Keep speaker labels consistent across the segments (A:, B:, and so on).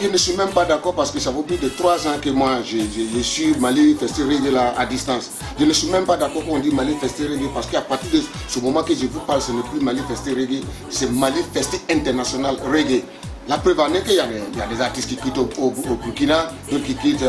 A: je ne suis même pas d'accord parce que ça vaut plus de 3 ans que moi je suis Mali Festi Reggae là à distance. Je ne suis même pas d'accord quand on dit Mali Festi Reggae parce qu'à partir de ce moment que je vous parle, ce n'est plus Mali Festi Reggae, c'est Mali Festi International Reggae. La preuve en est qu'il y a des artistes qui quittent au Burkina, d'autres qui quittent,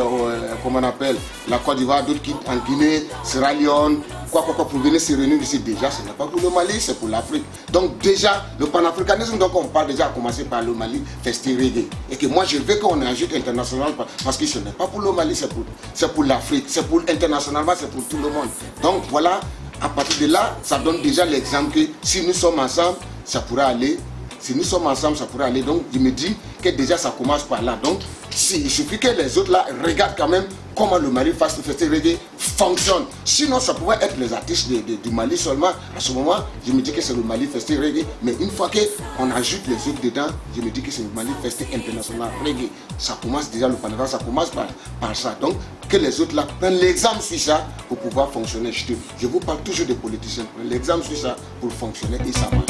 A: comment on appelle, la Côte d'Ivoire, d'autres qui quittent en Guinée, Sierra Leone, quoi, pour venir se réunir ici. Déjà, ce n'est pas pour le Mali, c'est pour l'Afrique. Donc déjà, le panafricanisme, donc on parle déjà à commencer par le Mali Festi Reggae. Et que moi, je veux qu'on ajoute international parce que ce n'est pas pour le Mali, c'est pour l'Afrique, c'est pour internationalement, c'est pour tout le monde. Donc voilà, à partir de là, ça donne déjà l'exemple que si nous sommes ensemble, ça pourra aller. Si nous sommes ensemble, ça pourrait aller. Donc, je me dis que déjà, ça commence par là. Donc, il suffit que les autres là regardent quand même comment le Mali Festi Reggae fonctionne. Sinon, ça pourrait être les artistes du Mali seulement. À ce moment, je me dis que c'est le Mali Festi Reggae. Mais une fois qu'on ajoute les autres dedans, je me dis que c'est le Mali Festi International Reggae. Ça commence déjà, le Panama, ça commence par ça. Donc, que les autres là prennent l'exemple sur ça pour pouvoir fonctionner. Je vous parle toujours des politiciens. Prennent l'exemple sur ça pour fonctionner et ça marche.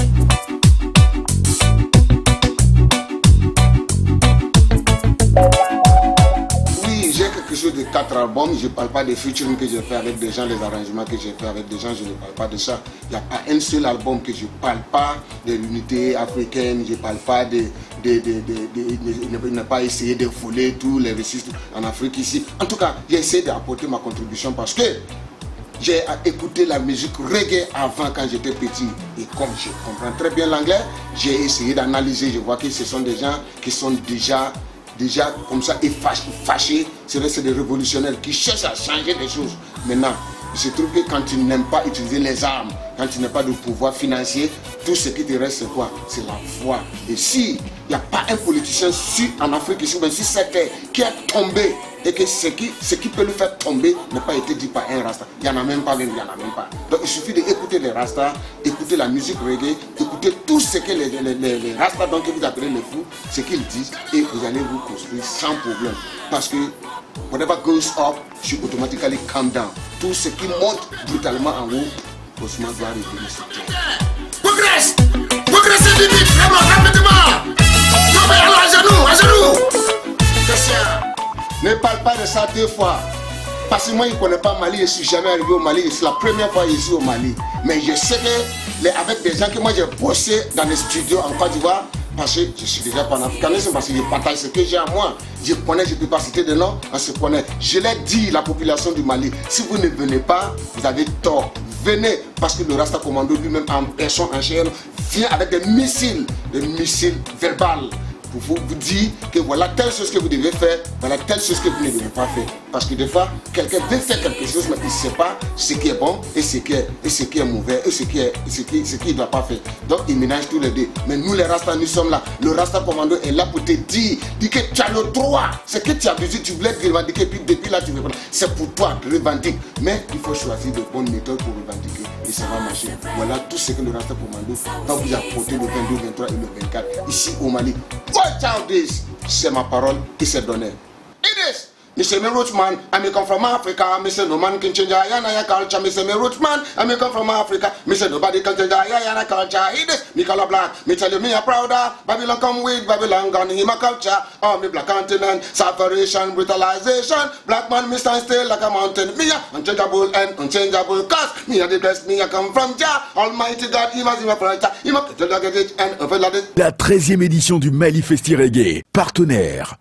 A: Quelque chose de 4 albums, je ne parle pas des featuring que j'ai fait avec des gens, les arrangements que j'ai fait avec des gens, je ne parle pas de ça. Il n'y a pas un seul album que je ne parle pas de l'unité africaine, je ne parle pas ne pas essayer de voler tous les récits en Afrique ici. En tout cas, j'ai essayé d'apporter ma contribution parce que j'ai écouté la musique reggae avant quand j'étais petit. Et comme je comprends très bien l'anglais, j'ai essayé d'analyser. Je vois que ce sont des gens qui sont déjà comme ça et fâchés. C'est des révolutionnaires qui cherchent à changer des choses. Maintenant, il se trouve que quand tu n'aimes pas utiliser les armes, quand tu n'as pas de pouvoir financier, tout ce qui te reste, c'est quoi? C'est la foi. Et si il n'y a pas un politicien en Afrique ici, même si c'était qui est tombé, et que ce qui peut le faire tomber n'a pas été dit par un Rasta. Il n'y en a même pas, il n'y en a même pas. Donc il suffit d'écouter les Rastas, écouter la musique reggae, écouter tout ce que les Rastas, donc que vous appelez les fous, ce qu'ils disent, et vous allez vous construire sans problème. Parce que whatever goes up should automatically come down. Tout ce qui monte brutalement en haut, Osman doit revenir sur terre. Progressez vite, vraiment rapidement. Tombez à genoux. Ne parle pas de ça 2 fois. Parce que moi, je ne connais pas Mali, je ne suis jamais arrivé au Mali. C'est la première fois que je suis au Mali. Mais je sais que avec des gens que moi j'ai bossé dans les studios en Côte d'Ivoire, parce que je suis déjà panafricaniste, parce que je partage ce que j'ai à moi. Je connais, je ne peux pas citer de nom, on se connaît. Je l'ai dit, la population du Mali, si vous ne venez pas, vous avez tort. Venez, parce que le Rasta Commando lui-même en personne, en chair, vient avec des missiles verbales. Pour vous dire que voilà telle chose que vous devez faire, voilà telle chose que vous ne devez pas faire. Parce que des fois, quelqu'un veut faire quelque chose, mais il ne sait pas ce qui est bon et ce qui est mauvais et ce qu'il ne doit pas faire. Donc il ménage tous les deux. Mais nous les Rastas, nous sommes là. Le Rasta Commando est là pour te dire que tu as le droit. C'est que tu as besoin, tu voulais te revendiquer, puis depuis là tu veux pas. C'est pour toi, revendique. Mais il faut choisir de bonnes méthodes pour revendiquer. Et ça va marcher. Voilà tout ce que le Rasta Commando va vous apporter le 22, 23 et le 24 ici au Mali. Watch out this! C'est ma parole et c'est donné. It is! Me say me roots man, I me come from Africa. Me say no man can change your culture. Me say me roots man, I me come from Africa. Me say nobody can change your culture. It is me color black. Me tell you me a prouder. Babylon come with Babylon gone in my culture. Oh me black continent, separation, brutalization. Black man me stand still like a mountain. Me a unchangeable and unchangeable. Cause me a the best. Me a come from Jah. Almighty God, he was in my frontier. He must get it and overload it.
B: La 13e édition du Mali Festi Reggae. Partenaire